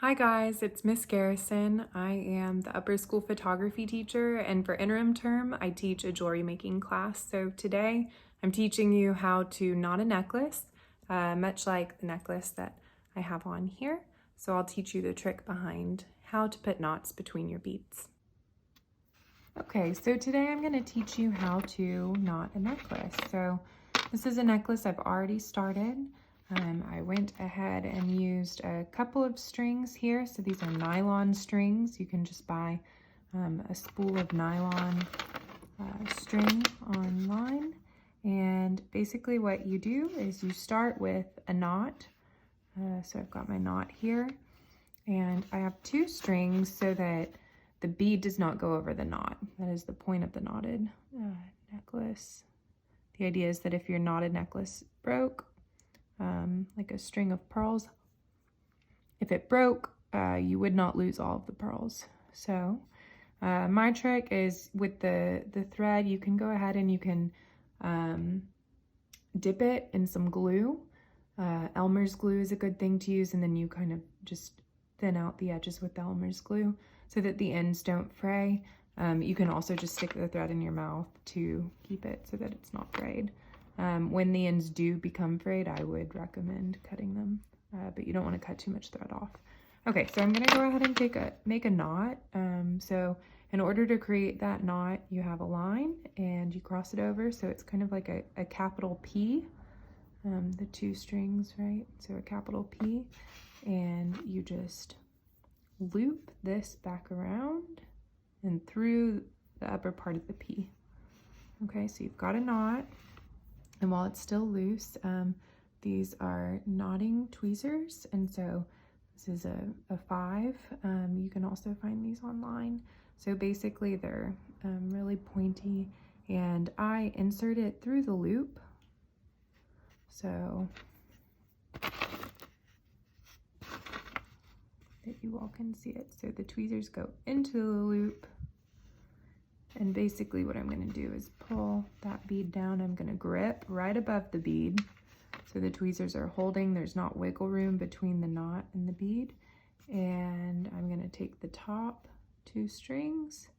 Hi guys, it's Miss Garrison. I am the upper school photography teacher, and for interim term, I teach a jewelry making class. So today I'm teaching you how to knot a necklace, much like the necklace that I have on here. So I'll teach you the trick behind how to put knots between your beads. Okay, so today I'm going to teach you how to knot a necklace. So this is a necklace I've already started. I went ahead and used a couple of strings here. So these are nylon strings. You can just buy a spool of nylon string online. And basically what you do is you start with a knot. So I've got my knot here. And I have two strings so that the bead does not go over the knot. That is the point of the knotted necklace. The idea is that if your knotted necklace broke, like a string of pearls, if it broke, you would not lose all of the pearls. So my trick is with the thread, you can go ahead and you can dip it in some glue. Elmer's glue is a good thing to use, and then you kind of just thin out the edges with the Elmer's glue so that the ends don't fray. You can also just stick the thread in your mouth to keep it so that it's not frayed. When the ends do become frayed, I would recommend cutting them, but you don't want to cut too much thread off. Okay, so I'm gonna go ahead and make a knot. So in order to create that knot, you have a line and you cross it over, so it's kind of like a capital P, the two strings, right? So a capital P, and you just loop this back around and through the upper part of the P. Okay, so you've got a knot, and while it's still loose, these are knotting tweezers, and so this is a 5. You can also find these online. So basically they're really pointy, and I insert it through the loop. So that you all can see it. So the tweezers go into the loop, and basically what I'm going to do is pull that bead down. I'm going to grip right above the bead so the tweezers are holding. There's not wiggle room between the knot and the bead. And I'm going to take the top 2 strings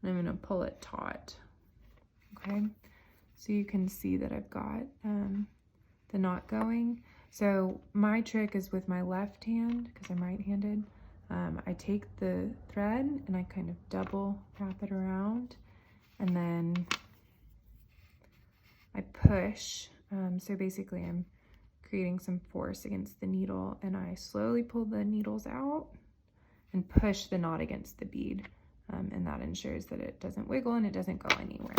and I'm going to pull it taut. Okay, so you can see that I've got the knot going. So my trick is with my left hand, because I'm right-handed. I take the thread and I kind of double wrap it around, and then I push. So basically I'm creating some force against the needle, and I slowly pull the needles out and push the knot against the bead. And that ensures that it doesn't wiggle and it doesn't go anywhere.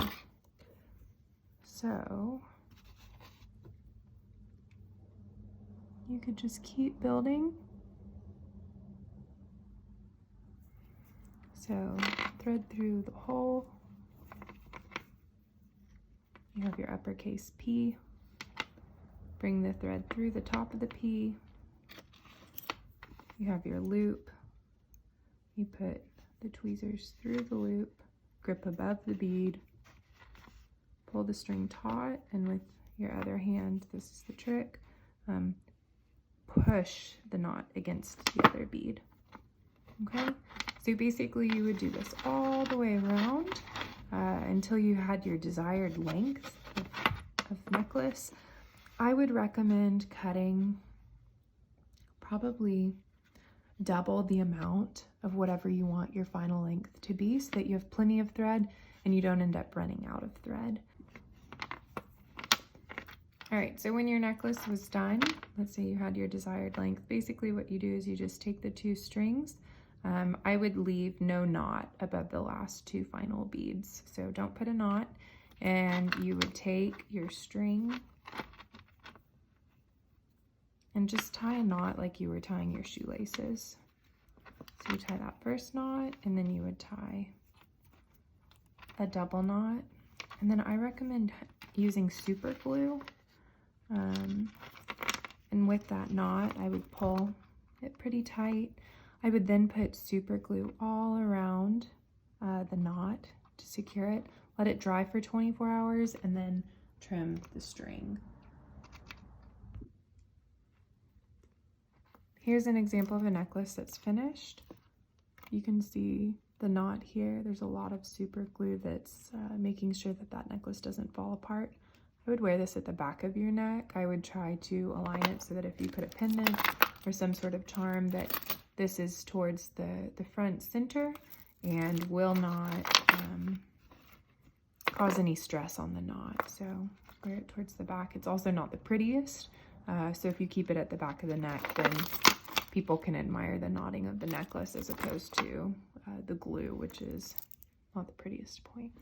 So you could just keep building. So thread through the hole. You have your uppercase P. Bring the thread through the top of the P. You have your loop. You put the tweezers through the loop, grip above the bead, pull the string taut, and with your other hand, this is the trick, push the knot against the other bead. Okay, so basically you would do this all the way around until you had your desired length of necklace. I would recommend cutting probably double the amount of whatever you want your final length to be, so that you have plenty of thread and you don't end up running out of thread. All right, so when your necklace was done, let's say you had your desired length, basically what you do is you just take the 2 strings. I would leave no knot above the last 2 final beads, so don't put a knot, and you would take your string and just tie a knot like you were tying your shoelaces. So you tie that first knot, and then you would tie a double knot, and then I recommend using super glue. And with that knot, I would pull it pretty tight. I would then put super glue all around the knot to secure it, let it dry for 24 hours, and then trim the string. Here's an example of a necklace that's finished. You can see the knot here. There's a lot of super glue that's making sure that that necklace doesn't fall apart. I would wear this at the back of your neck. I would try to align it so that if you put a pendant or some sort of charm, that this is towards the front center and will not cause any stress on the knot. So wear it towards the back. It's also not the prettiest. So if you keep it at the back of the neck, then people can admire the knotting of the necklace as opposed to the glue, which is not the prettiest point.